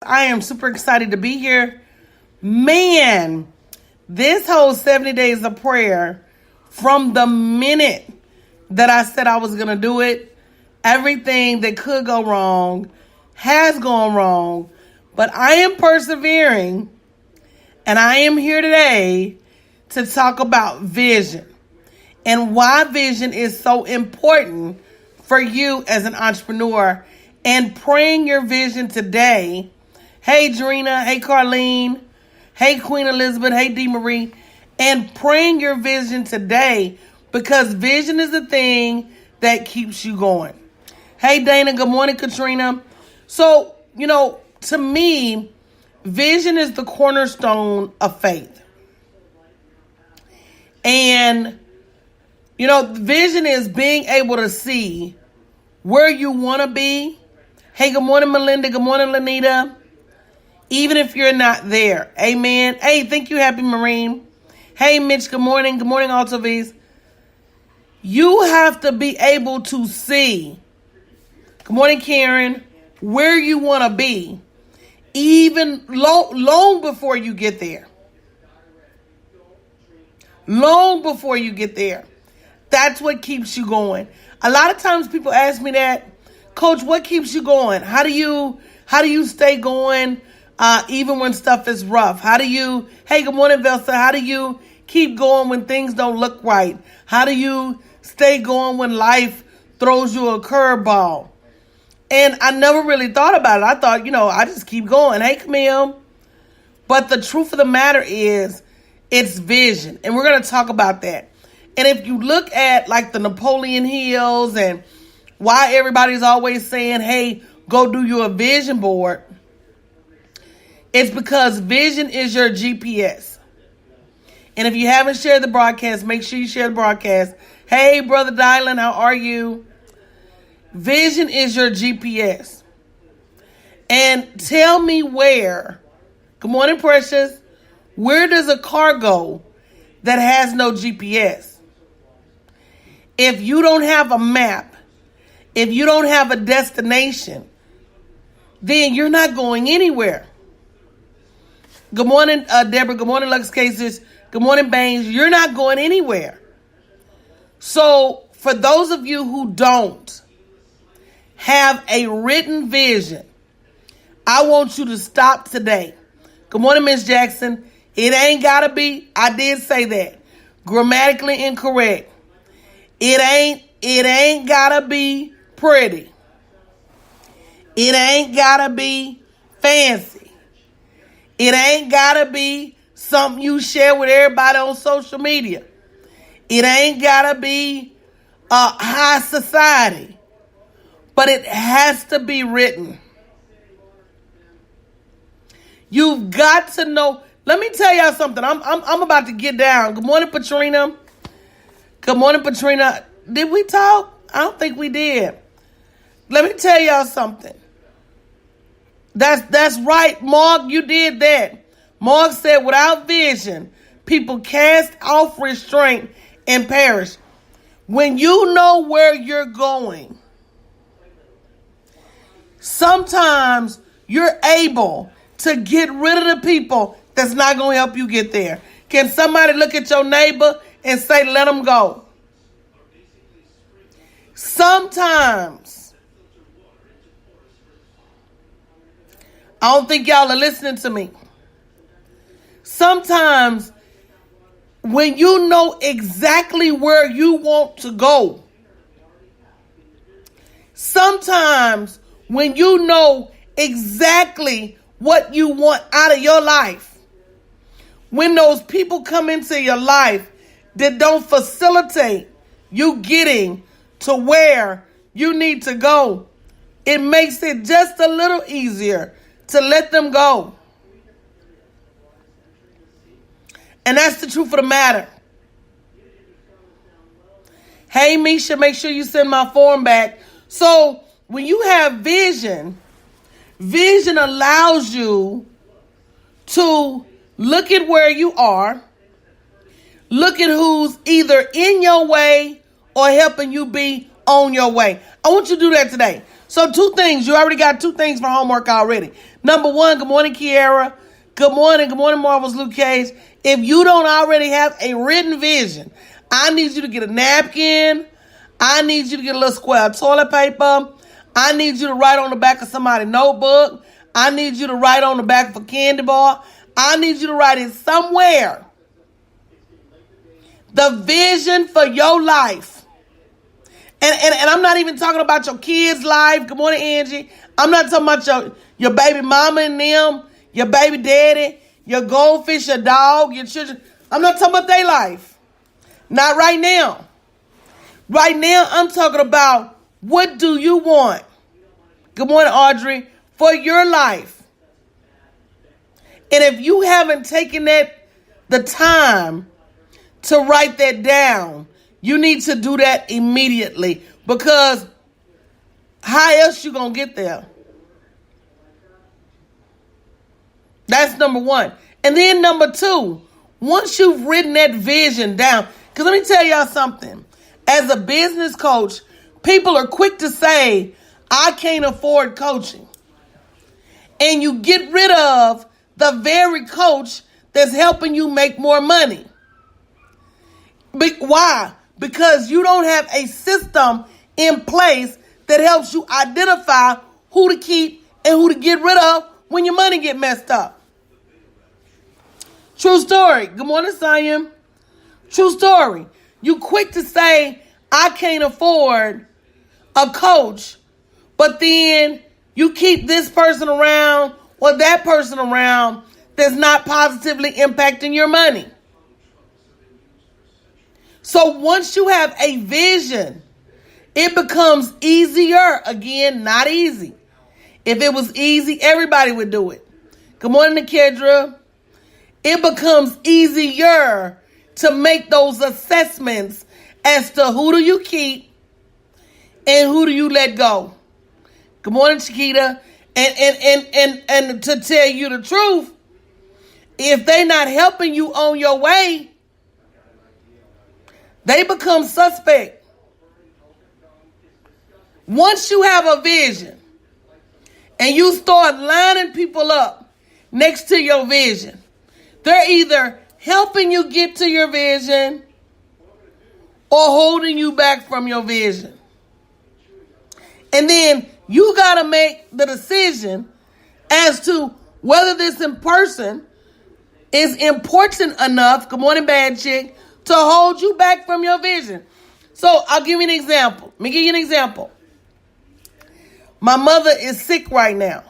I am super excited to be here. Man, this whole 70 days of prayer, from the minute that I said I was going to do it, everything that could go wrong has gone wrong. But I am persevering, and I am here today to talk about vision and why vision is so important for you as an entrepreneur, and praying your vision today. Hey, Drina. Hey, Carlene. Hey, Queen Elizabeth. Hey, D. Marie. And praying your vision today, because vision is the thing that keeps you going. Hey, Dana. Good morning, Katrina. So, to me, vision is the cornerstone of faith. And, vision is being able to see where you want to be. Hey, good morning, Melinda. Good morning, Lanita. Even if you're not there. Amen. Hey, thank you, Happy Marine. Hey, Mitch. Good morning. Good morning, Altavis. You have to be able to see. Good morning, Karen. Where you want to be, even long before you get there. Long before you get there. That's what keeps you going. A lot of times people ask me that, Coach, what keeps you going? How do you stay going even when stuff is rough? Hey, good morning, Velsa. How do you keep going when things don't look right? How do you stay going when life throws you a curveball? And I never really thought about it. I thought, I just keep going. Hey, Camille. But the truth of the matter is, it's vision. And we're going to talk about that. And if you look at like the Napoleon Hills and why everybody's always saying, hey, go do your vision board, it's because vision is your GPS. And if you haven't shared the broadcast, make sure you share the broadcast. Hey, Brother Dylan, how are you? Vision is your GPS. And tell me where, good morning, Precious, where does a car go that has no GPS? If you don't have a map, if you don't have a destination, then you're not going anywhere. Good morning, Deborah. Good morning, Lux Cases. Good morning, Baines. You're not going anywhere. So for those of you who don't have a written vision, I want you to stop today. Good morning, Miss Jackson. It ain't got to be, I did say that, grammatically incorrect. It ain't got to be pretty. It ain't got to be fancy. It ain't got to be something you share with everybody on social media. It ain't got to be high society. But it has to be written. You've got to know. Let me tell y'all something. I'm about to get down. Good morning, Patrina. Good morning, Patrina. Did we talk? I don't think we did. Let me tell y'all something. That's right, Mark. You did that. Mark said, without vision, people cast off restraint and perish. When you know where you're going, sometimes you're able to get rid of the people that's not going to help you get there. Can somebody look at your neighbor and say, let them go? Sometimes, I don't think y'all are listening to me. Sometimes, when you know exactly where you want to go, sometimes when you know exactly what you want out of your life, when those people come into your life that don't facilitate you getting to where you need to go, it makes it just a little easier to let them go. And that's the truth of the matter. Hey, Misha, make sure you send my form back. So when you have vision, vision allows you to look at where you are, look at who's either in your way or helping you be on your way. I want you to do that today. So 2 things. You already got 2 things for homework already. Number 1, good morning, Kiara. Good morning, Marvelous Luke Cage. If you don't already have a written vision, I need you to get a napkin. I need you to get a little square of toilet paper. I need you to write on the back of somebody's notebook. I need you to write on the back of a candy bar. I need you to write it somewhere. The vision for your life. And I'm not even talking about your kids' life. Good morning, Angie. I'm not talking about your baby mama and them, your baby daddy, your goldfish, your dog, your children. I'm not talking about their life. Not right now. Right now, I'm talking about what do you want? Good morning, Audrey. For your life. And if you haven't taken the time to write that down, you need to do that immediately, because how else you gonna get there? That's number 1. And then number 2, once you've written that vision down, because let me tell y'all something. As a business coach, people are quick to say, I can't afford coaching. And you get rid of the very coach that's helping you make more money. Why? Because you don't have a system in place that helps you identify who to keep and who to get rid of when your money get messed up. True story. Good morning, Siam. True story. You quick to say, I can't afford a coach, but then you keep this person around or that person around that's not positively impacting your money. So once you have a vision, it becomes easier. Again, not easy. If it was easy, everybody would do it. Good morning, Kedra. It becomes easier to make those assessments as to who do you keep and who do you let go. Good morning, Chiquita. And to tell you the truth, if they're not helping you on your way, they become suspect. Once you have a vision and you start lining people up next to your vision, they're either helping you get to your vision or holding you back from your vision. And then you got to make the decision as to whether this in person is important enough, good morning, bad chick, to hold you back from your vision. So I'll give you an example. Let me give you an example. My mother is sick right now.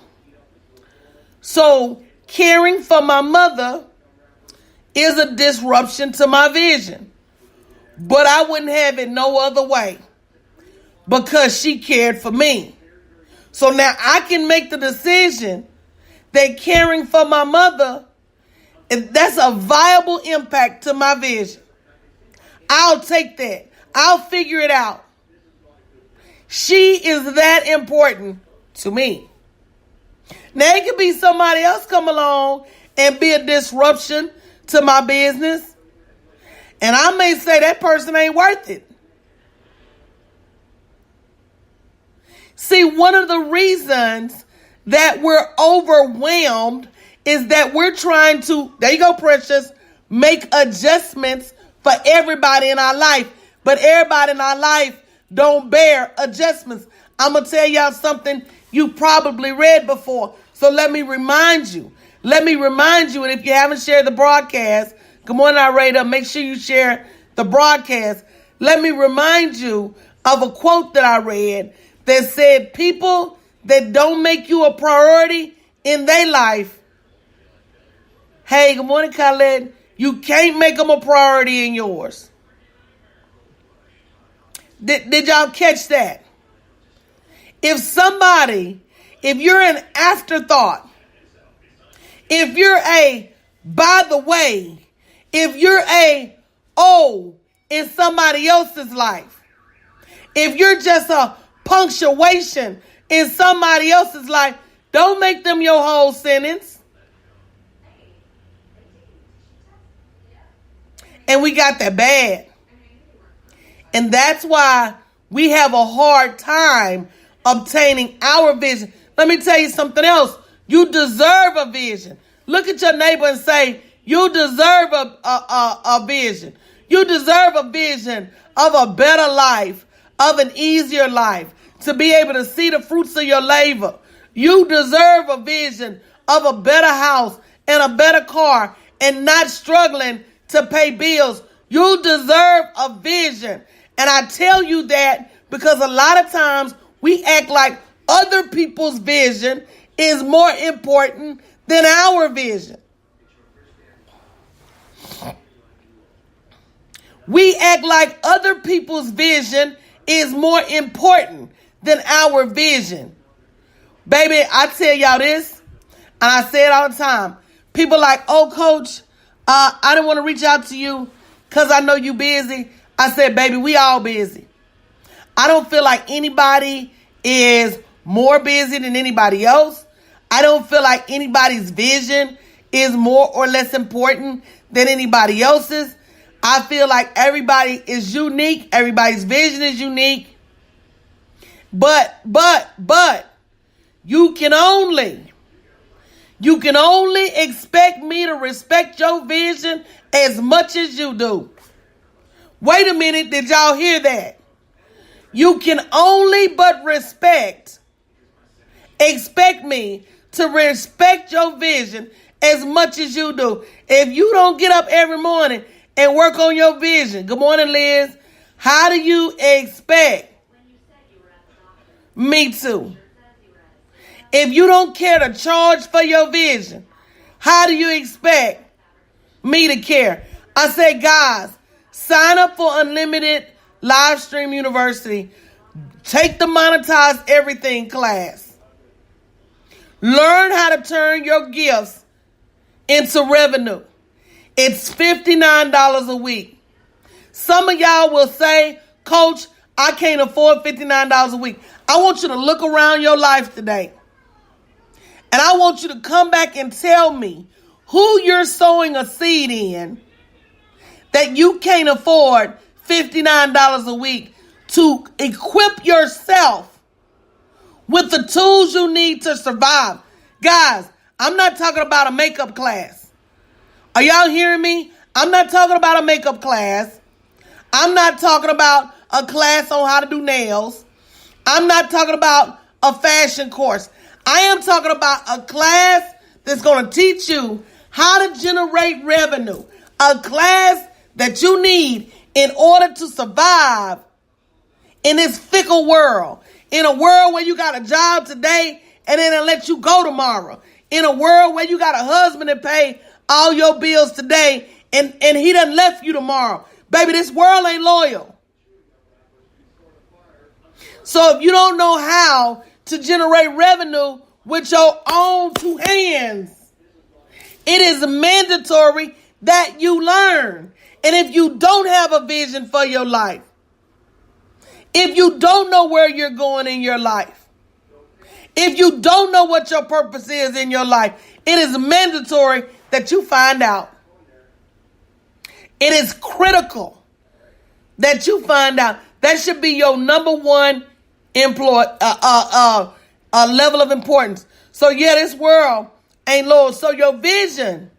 So caring for my mother is a disruption to my vision. But I wouldn't have it no other way because she cared for me. So now I can make the decision that caring for my mother, if that's a viable impact to my vision, I'll take that. I'll figure it out. She is that important to me. Now it could be somebody else come along and be a disruption to my business. And I may say that person ain't worth it. See, one of the reasons that we're overwhelmed is that we're trying to, there you go, Precious, make adjustments for everybody in our life. But everybody in our life don't bear adjustments. I'm going to tell y'all something you probably read before. So let me remind you. And if you haven't shared the broadcast, come on, Narrator, make sure you share the broadcast. Let me remind you of a quote that I read that said, people that don't make you a priority in their life, hey, good morning, Khaled, you can't make them a priority in yours. Did y'all catch that? If you're an afterthought, if you're a by the way, if you're a in somebody else's life, if you're just a punctuation in somebody else's life, don't make them your whole sentence. And we got that bad. And that's why we have a hard time obtaining our vision. Let me tell you something else. You deserve a vision. Look at your neighbor and say, you deserve a vision. You deserve a vision of a better life, of an easier life, to be able to see the fruits of your labor. You deserve a vision of a better house and a better car and not struggling to pay bills. You deserve a vision. And I tell you that because a lot of times we act like other people's vision is more important than our vision. We act like other people's vision is more important than our vision. Baby, I tell y'all this, and I say it all the time. People like, oh, coach, I didn't want to reach out to you because I know you busy. I said, baby, we all busy. I don't feel like anybody is more busy than anybody else. I don't feel like anybody's vision is more or less important than anybody else's. I feel like everybody is unique. Everybody's vision is unique. But you can only expect me to respect your vision as much as you do. Wait a minute, did y'all hear that? You can only but expect me to respect your vision as much as you do. If you don't get up every morning and work on your vision, good morning, Liz, how do you expect me to? If you don't care to charge for your vision, how do you expect me to care? I say, guys, sign up for Unlimited Live Stream University. Take the Monetize Everything class. Learn how to turn your gifts into revenue. It's $59 a week. Some of y'all will say, Coach, I can't afford $59 a week. I want you to look around your life today. And I want you to come back and tell me who you're sowing a seed in that you can't afford $59 a week to equip yourself with the tools you need to survive. Guys, I'm not talking about a makeup class. Are y'all hearing me? I'm not talking about a makeup class. I'm not talking about a class on how to do nails. I'm not talking about a fashion course. I am talking about a class that's going to teach you how to generate revenue. A class that you need in order to survive in this fickle world. In a world where you got a job today and then they'll let you go tomorrow. In a world where you got a husband that pay all your bills today and he done left you tomorrow. Baby, this world ain't loyal. So if you don't know how to generate revenue with your own two hands, it is mandatory that you learn. And if you don't have a vision for your life, if you don't know where you're going in your life, if you don't know what your purpose is in your life, it is mandatory that you find out. It is critical that you find out. That should be your number one level of importance. So yeah, this world ain't low. So your vision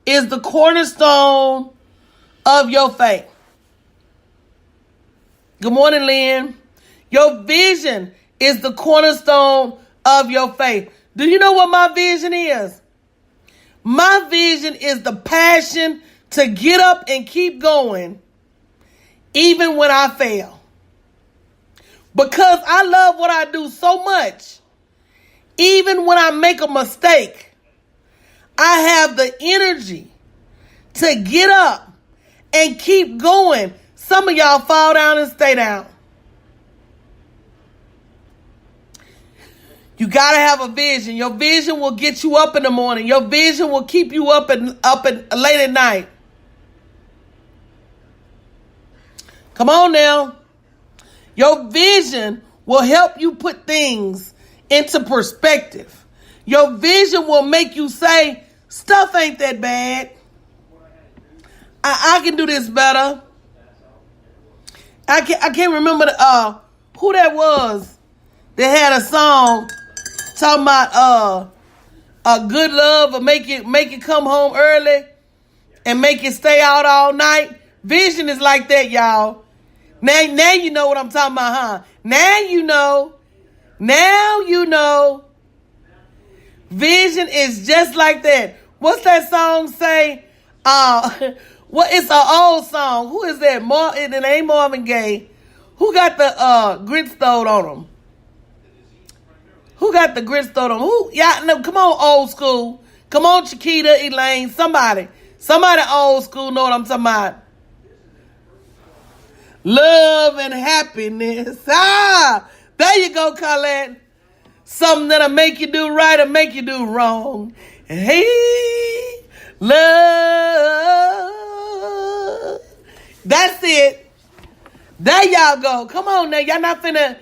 is the cornerstone of your faith. Good morning, Lynn. Your vision is the cornerstone of your faith. Do you know what my vision is? My vision is the passion to get up and keep going even when I fail. Because I love what I do so much. Even when I make a mistake, I have the energy to get up and keep going. Some of y'all fall down and stay down. You got to have a vision. Your vision will get you up in the morning. Your vision will keep you up late at night. Come on now. Your vision will help you put things into perspective. Your vision will make you say, stuff ain't that bad. I can do this better. I can't remember who that was that had a song talking about a good love or make it come home early and make it stay out all night. Vision is like that, y'all. Now you know what I'm talking about, huh? Now you know. Now you know. Vision is just like that. What's that song say? It's an old song. Who is that? It ain't Marvin Gaye. Who got the grits throwed on them? Who got the grits throwed on them? Who? Yeah, no, come on, old school. Come on, Chiquita, Elaine, somebody old school know what I'm talking about. Love and happiness. There you go, Colette. Something that'll make you do right or make you do wrong. Hey, love. That's it. There y'all go. Come on now. Y'all not finna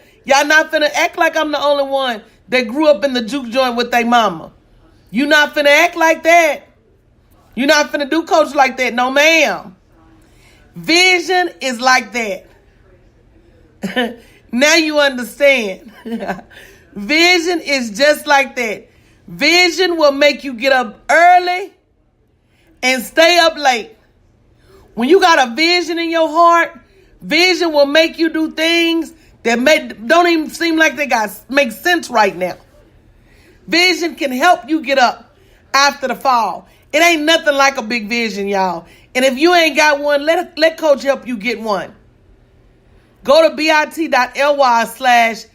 act like I'm the only one that grew up in the juke joint with their mama. You not finna act like that. You not finna do coach like that. No, ma'am. Vision is like that. Now you understand. Vision is just like that. Vision will make you get up early and stay up late. When you got a vision in your heart, vision will make you do things that don't even seem like they make sense right now. Vision can help you get up after the fall. It ain't nothing like a big vision, y'all. And if you ain't got one, let Coach help you get one. Go to bit.ly/SM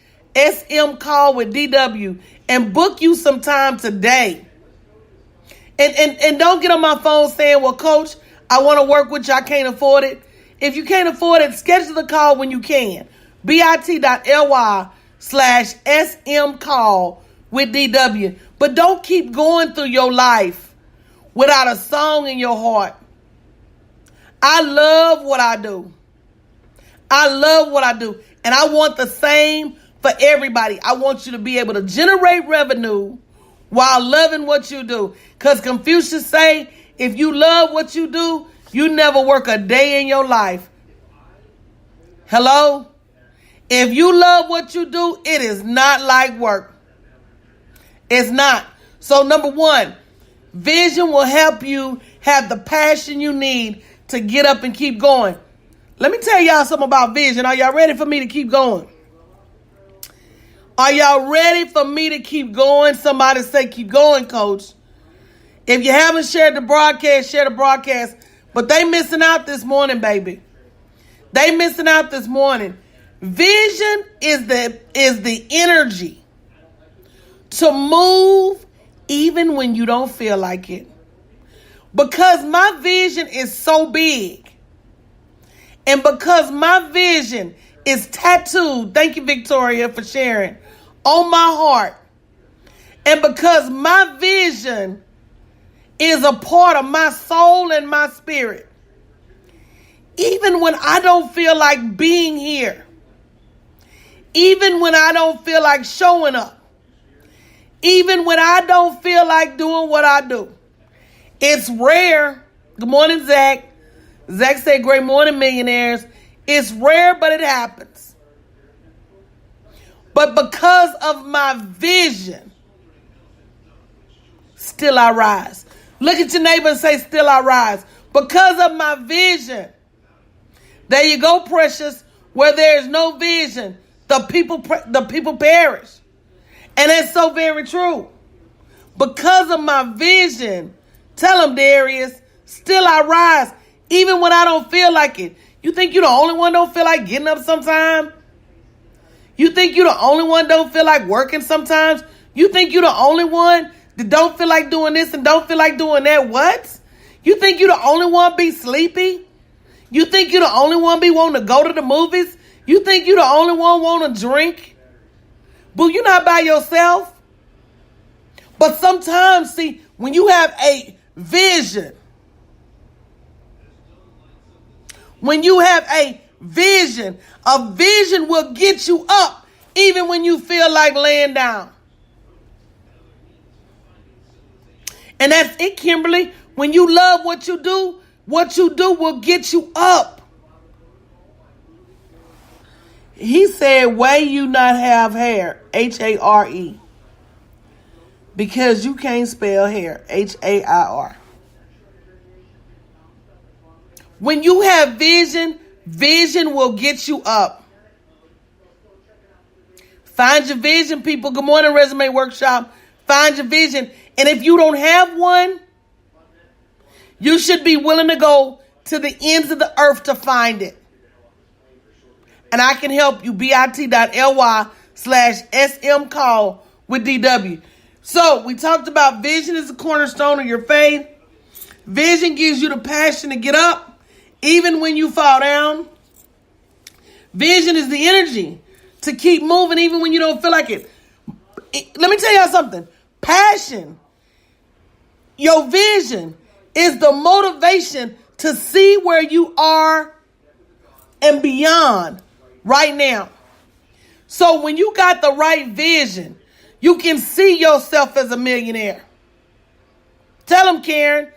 call with DW and book you some time today. And don't get on my phone saying, well, Coach, I want to work with you. I can't afford it. If you can't afford it, schedule the call when you can. bit.ly/SM call with DW. But don't keep going through your life without a song in your heart. I love what I do. I love what I do. And I want the same for everybody. I want you to be able to generate revenue while loving what you do. Because Confucius say, if you love what you do, you never work a day in your life. Hello? If you love what you do, it is not like work. It's not. So number one, vision will help you have the passion you need to get up and keep going. Let me tell y'all something about vision. Are y'all ready for me to keep going? Are y'all ready for me to keep going? Somebody say, keep going, Coach. If you haven't shared the broadcast, share the broadcast. But they missing out this morning, baby. They missing out this morning. Vision is the energy to move even when you don't feel like it. Because my vision is so big. And because my vision is tattooed, thank you, Victoria, for sharing, on my heart. And because my vision is a part of my soul and my spirit, even when I don't feel like being here, even when I don't feel like showing up, even when I don't feel like doing what I do, it's rare. Good morning, Zach. Zach said, great morning, millionaires. It's rare, but it happens. But because of my vision, still I rise. Look at your neighbor and say, still I rise. Because of my vision. There you go, precious. Where there is no vision, the people perish. And that's so very true. Because of my vision, tell them, Darius, still I rise. Even when I don't feel like it. You think you're the only one don't feel like getting up sometime? You think you're the only one don't feel like working sometimes? You think you're the only one that don't feel like doing this and don't feel like doing that? What? You think you're the only one be sleepy? You think you're the only one be wanting to go to the movies? You think you're the only one want to drink? Boo, you're not by yourself. But sometimes, see, when you have a vision, when you have a vision will get you up even when you feel like laying down. And that's it, Kimberly. When you love what you do will get you up. He said, "Way you not have hair, Hare, because you can't spell hair, Hair." When you have vision, vision will get you up. Find your vision, people. Good morning, Resume Workshop. Find your vision. And if you don't have one, you should be willing to go to the ends of the earth to find it. And I can help you, bit.ly/SM call with DW. So we talked about vision is the cornerstone of your faith. Vision gives you the passion to get up, even when you fall down. Vision is the energy to keep moving, even when you don't feel like it. Let me tell y'all something. Passion, your vision, is the motivation to see where you are and beyond right now. So when you got the right vision, you can see yourself as a millionaire. Tell them, Karen,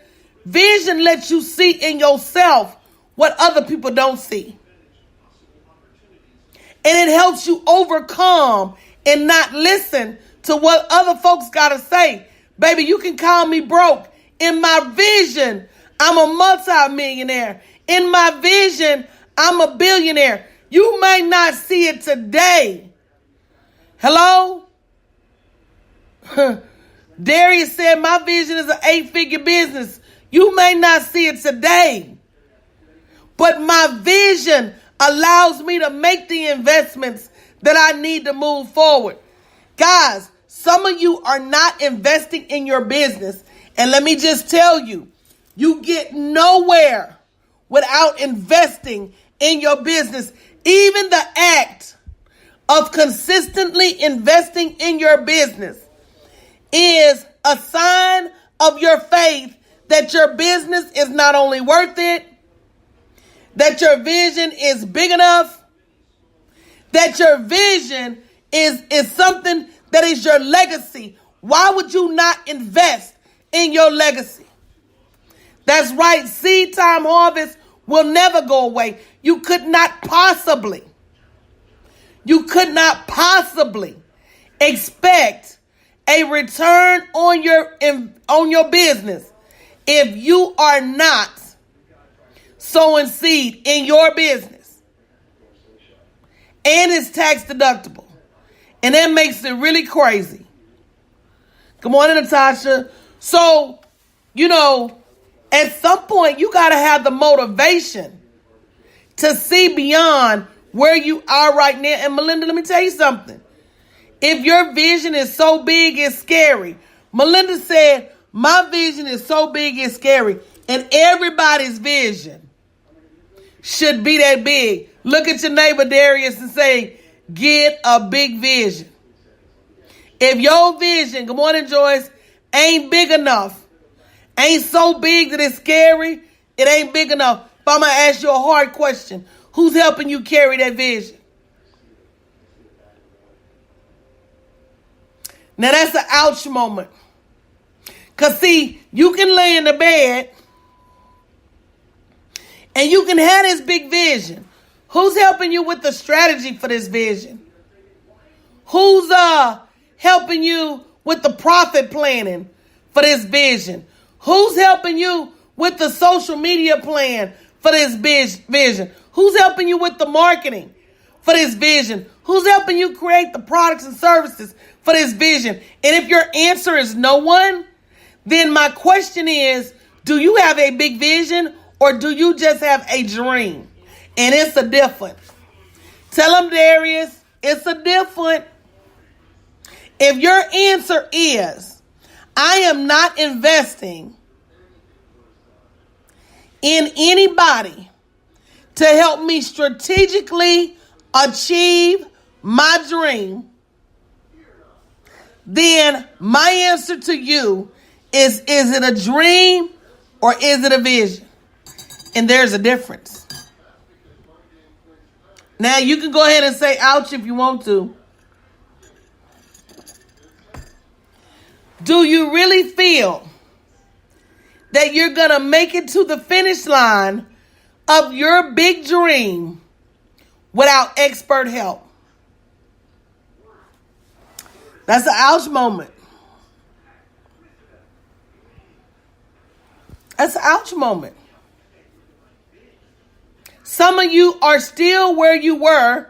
vision lets you see in yourself what other people don't see. And it helps you overcome and not listen to what other folks got to say. Baby, you can call me broke. In my vision, I'm a multi-millionaire. In my vision, I'm a billionaire. You may not see it today. Hello? Darius said, my vision is an 8-figure business. You may not see it today. But my vision allows me to make the investments that I need to move forward. Guys, some of you are not investing in your business. And let me just tell you, you get nowhere without investing in your business. Even the act of consistently investing in your business is a sign of your faith that your business is not only worth it, that your vision is big enough, that your vision is something that is your legacy. Why would you not invest in your legacy? That's right. Seed time harvest will never go away. You could not possibly expect a return on your business if you are not sowing seed in your business. And it's tax deductible. And that makes it really crazy. Good morning, Natasha. So, at some point, you got to have the motivation to see beyond where you are right now. And Melinda, let me tell you something. If your vision is so big, it's scary. Melinda said, my vision is so big, it's scary. And everybody's vision should be that big. Look at your neighbor, Darius, and say, get a big vision. If your vision, good morning, Joyce, ain't big enough, ain't so big that it's scary, it ain't big enough. But I'm going to ask you a hard question. Who's helping you carry that vision? Now that's an ouch moment. Because see, you can lay in the bed and you can have this big vision. Who's helping you with the strategy for this vision? Who's helping you with the profit planning for this vision? Who's helping you with the social media plan for this vision? Who's helping you with the marketing for this vision? Who's helping you create the products and services for this vision? And if your answer is no one, then my question is, do you have a big vision or do you just have a dream? And it's a difference. Tell them, Darius, it's a difference. If your answer is, I am not investing in anybody to help me strategically achieve my dream, then my answer to you is it a dream or is it a vision? And there's a difference. Now you can go ahead and say ouch if you want to. Do you really feel that you're going to make it to the finish line of your big dream without expert help. That's an ouch moment. That's an ouch moment. Some of you are still where you were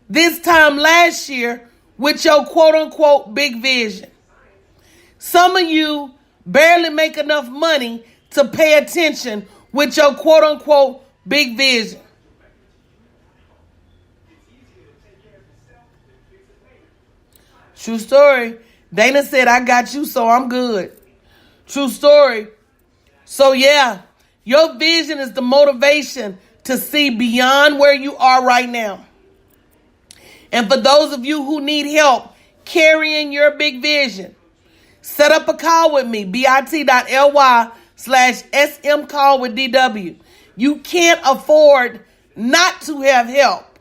this time last year with your quote unquote big vision. Some of you barely make enough money to pay attention with your quote unquote big vision. True story. Dana said, I got you, so I'm good. True story. So yeah, your vision is the motivation to see beyond where you are right now. And for those of you who need help carrying your big vision, set up a call with me, bit.ly/SM call with DW. You can't afford not to have help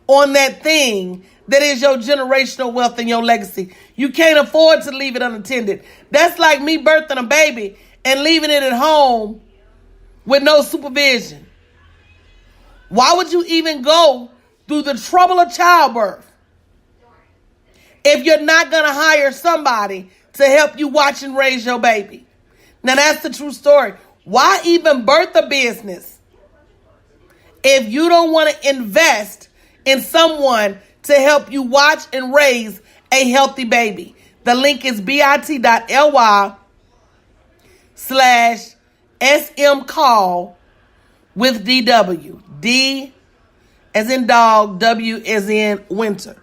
on that thing that is your generational wealth and your legacy. You can't afford to leave it unattended. That's like me birthing a baby and leaving it at home with no supervision. Why would you even go through the trouble of childbirth if you're not going to hire somebody to help you watch and raise your baby? Now, that's the true story. Why even birth a business if you don't want to invest in someone to help you watch and raise a healthy baby? The link is bit.ly/SM call with DW. D as in dog, W as in winter.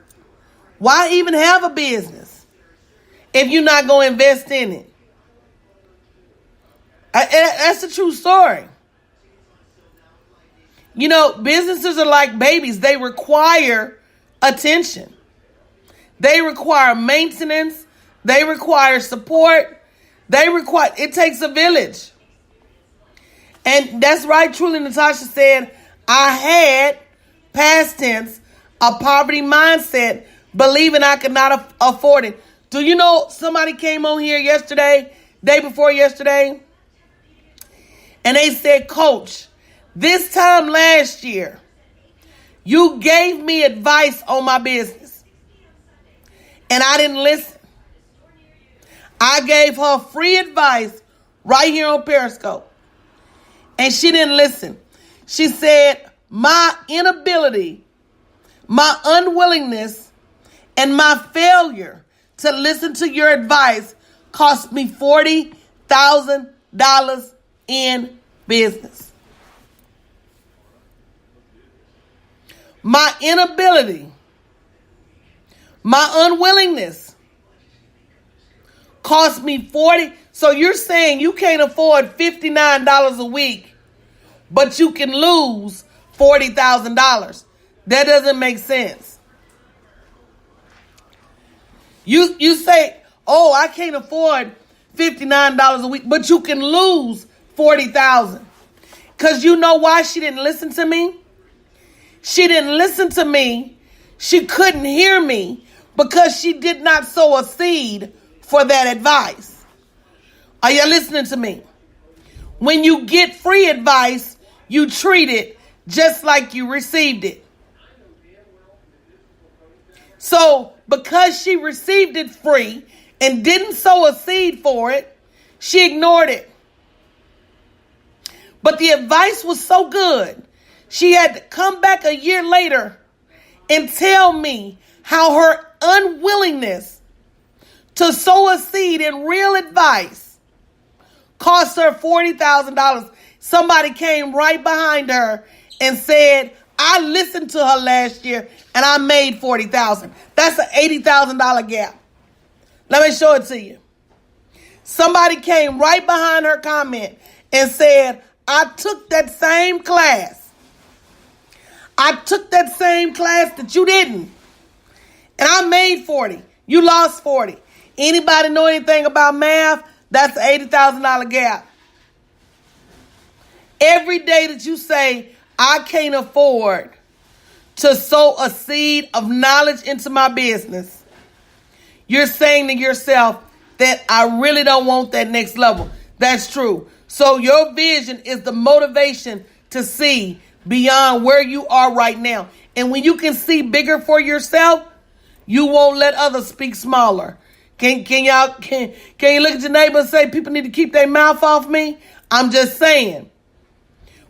Why even have a business if you're not going to invest in it? That's the true story. You know, businesses are like babies. They require attention. They require maintenance. They require support. It takes a village. And that's right, truly, Natasha said, I had, past tense, a poverty mindset, believing I could not afford it. Do you know somebody came on here yesterday, day before yesterday, and they said, Coach, this time last year, you gave me advice on my business, and I didn't listen. I gave her free advice right here on Periscope, and she didn't listen. She said, my inability, my unwillingness, and my failure to listen to your advice cost me $40,000 in business. My inability, my unwillingness cost me $40,000. So you're saying you can't afford $59 a week, but you can lose $40,000. That doesn't make sense. You say, oh, I can't afford $59 a week, but you can lose $40,000. Because you know why she didn't listen to me? She didn't listen to me. She couldn't hear me because she did not sow a seed for that advice. Are you listening to me? When you get free advice, you treat it just like you received it. So because she received it free and didn't sow a seed for it, she ignored it. But the advice was so good, she had to come back a year later and tell me how her unwillingness to sow a seed in real advice cost her $40,000. Somebody came right behind her and said, I listened to her last year and I made $40,000. That's an $80,000 gap. Let me show it to you. Somebody came right behind her comment and said, I took that same class. I took that same class that you didn't. And I made 40. You lost 40. Anybody know anything about math? That's an $80,000 gap. Every day that you say, I can't afford to sow a seed of knowledge into my business, you're saying to yourself that I really don't want that next level. That's true. So your vision is the motivation to see beyond where you are right now. And when you can see bigger for yourself, you won't let others speak smaller. Can you look at your neighbor and say people need to keep their mouth off me? I'm just saying.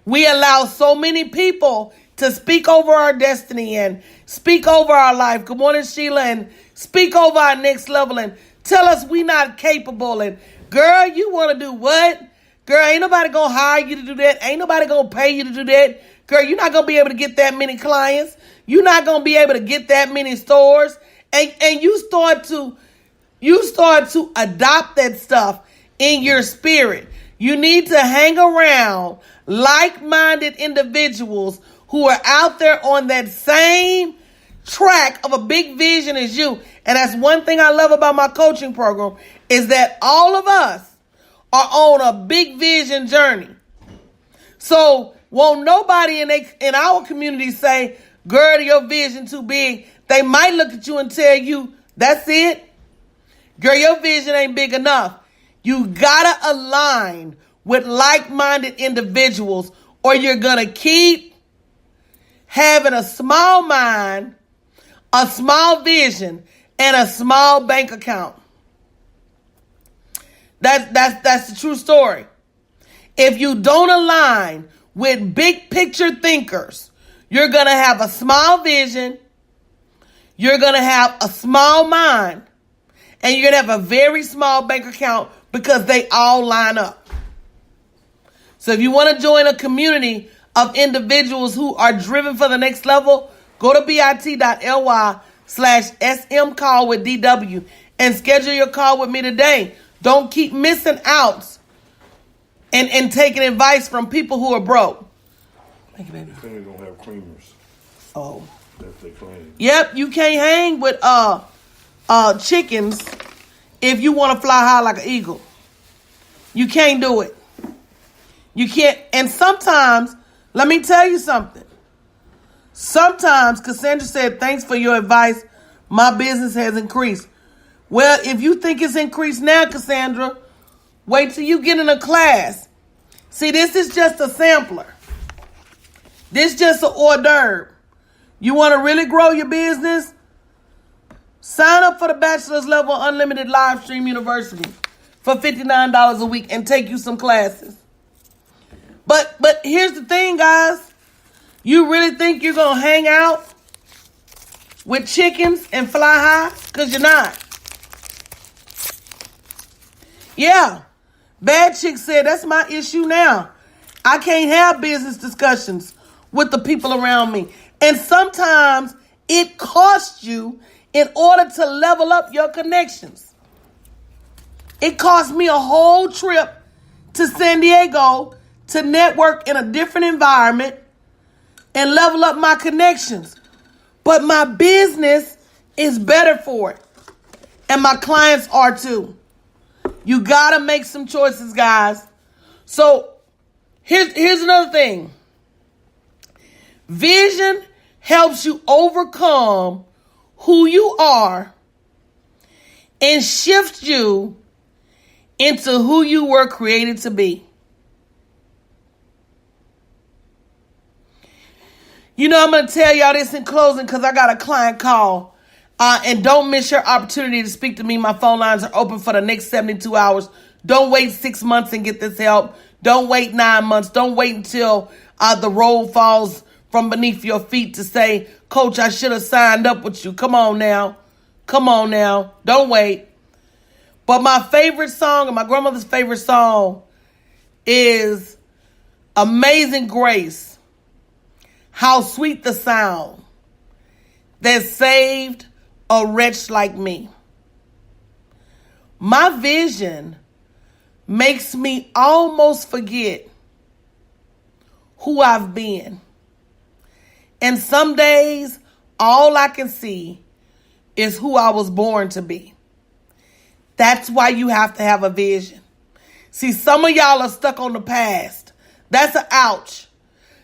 We allow so many people to speak over our destiny and speak over our life. Good morning, Sheila. And speak over our next level and tell us we not capable. And girl, you want to do what? Girl, ain't nobody going to hire you to do that. Ain't nobody going to pay you to do that. Girl, you're not going to be able to get that many clients. You're not going to be able to get that many stores. And you start to adopt that stuff in your spirit. You need to hang around like-minded individuals who are out there on that same track of a big vision as you. And that's one thing I love about my coaching program is that all of us are on a big vision journey. So won't nobody in our community say, girl, your vision too big. They might look at you and tell you, that's it. Girl, your vision ain't big enough. You gotta align with like-minded individuals or you're gonna keep having a small mind, a small vision, and a small bank account. That's the true story. If you don't align with big picture thinkers, you're going to have a small vision, you're going to have a small mind, and you're going to have a very small bank account because they all line up. So if you want to join a community of individuals who are driven for the next level, go to bit.ly/SM call with DW and schedule your call with me today. Don't keep missing out and taking advice from people who are broke. Thank you, baby. They don't have creamers. Oh. That's they claim. Yep, you can't hang with chickens if you want to fly high like an eagle. You can't do it. You can't. And sometimes, let me tell you something. Sometimes, Cassandra said, thanks for your advice. My business has increased. Well, if you think it's increased now, Cassandra, wait till you get in a class. See, this is just a sampler. This is just an hors d'oeuvre. You want to really grow your business? Sign up for the Bachelor's Level Unlimited Live Stream University for $59 a week and take you some classes. But here's the thing, guys. You really think you're going to hang out with chickens and fly high? Because you're not. Yeah. Bad Chick said, that's my issue now. I can't have business discussions with the people around me. And sometimes it costs you in order to level up your connections. It cost me a whole trip to San Diego to network in a different environment and level up my connections. But my business is better for it. And my clients are too. You got to make some choices, guys. So here's another thing. Vision helps you overcome who you are and shift you into who you were created to be. You know, I'm going to tell y'all this in closing because I got a client call. And don't miss your opportunity to speak to me. My phone lines are open for the next 72 hours. Don't wait 6 months and get this help. Don't wait 9 months. Don't wait until the road falls from beneath your feet to say, Coach, I should have signed up with you. Come on now. Come on now. Don't wait. But my favorite song and my grandmother's favorite song is Amazing Grace. How sweet the sound that saved a wretch like me. My vision makes me almost forget who I've been. And some days, all I can see is who I was born to be. That's why you have to have a vision. See, some of y'all are stuck on the past. That's an ouch.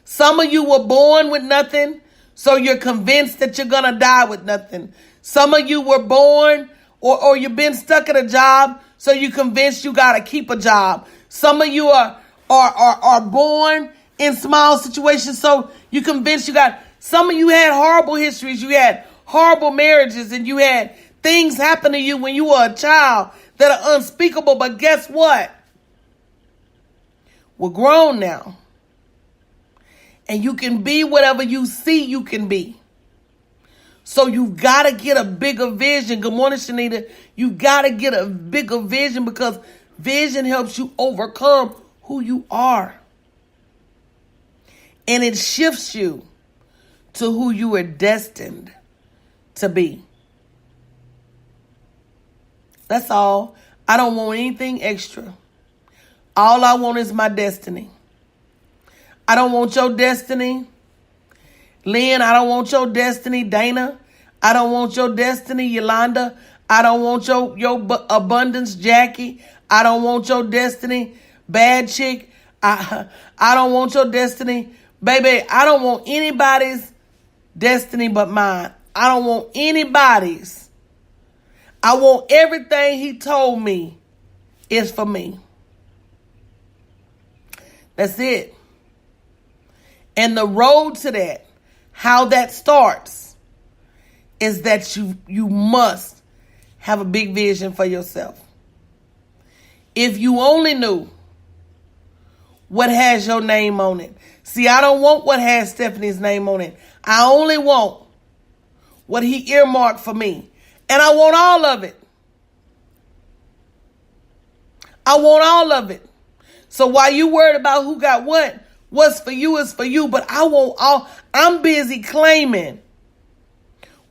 Some of you were born with nothing, so you're convinced that you're going to die with nothing. Some of you were born or you've been stuck at a job, so you're convinced you got to keep a job. Some of you are born in small situations. So you convinced you got, some of you had horrible histories. You had horrible marriages and you had things happen to you when you were a child that are unspeakable. But guess what? We're grown now. And you can be whatever you see you can be. So you've got to get a bigger vision. Good morning, Shanita. You got to get a bigger vision because vision helps you overcome who you are. And it shifts you to who you are destined to be. That's all. I don't want anything extra. All I want is my destiny. I don't want your destiny. Lynn, I don't want your destiny. Dana, I don't want your destiny. Yolanda, I don't want your abundance. Jackie, I don't want your destiny. Bad chick, I don't want your destiny. Baby, I don't want anybody's destiny but mine. I don't want anybody's. I want everything he told me is for me. That's it. And the road to that, how that starts, is that you must have a big vision for yourself. If you only knew what has your name on it. See, I don't want what has Stephanie's name on it. I only want what he earmarked for me. And I want all of it. I want all of it. So while you worried about who got what's for you is for you. But I want all. I'm busy claiming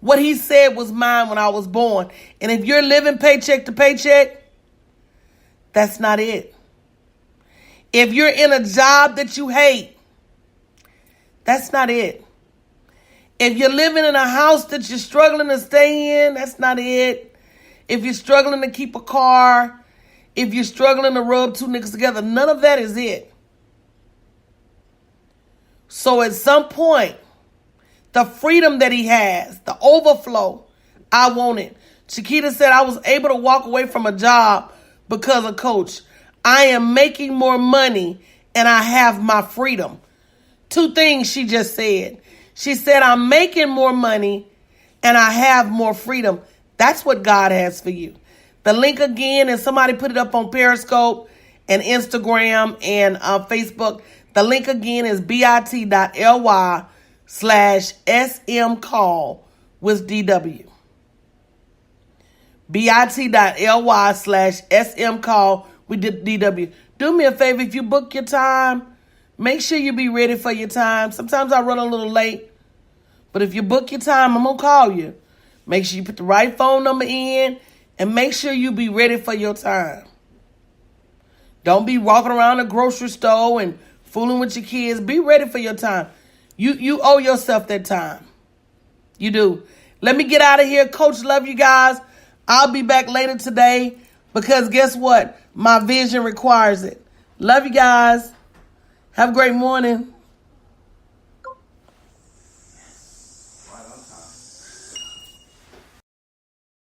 what he said was mine when I was born. And if you're living paycheck to paycheck, that's not it. If you're in a job that you hate, that's not it. If you're living in a house that you're struggling to stay in, that's not it. If you're struggling to keep a car, if you're struggling to rub two niggas together, none of that is it. So at some point, the freedom that he has, the overflow, I want it. Chiquita said, I was able to walk away from a job because of Coach. I am making more money and I have my freedom. Two things she just said. She said, I'm making more money and I have more freedom. That's what God has for you. The link again, and somebody put it up on Periscope and Instagram and Facebook. The link again is bit.ly/smcall with DW. bit.ly/smcall with DW. Do me a favor, if you book your time, make sure you be ready for your time. Sometimes I run a little late. But if you book your time, I'm going to call you. Make sure you put the right phone number in and make sure you be ready for your time. Don't be walking around the grocery store and fooling with your kids. Be ready for your time. You owe yourself that time. You do. Let me get out of here. Coach, love you guys. I'll be back later today because guess what? My vision requires it. Love you guys. Have a great morning.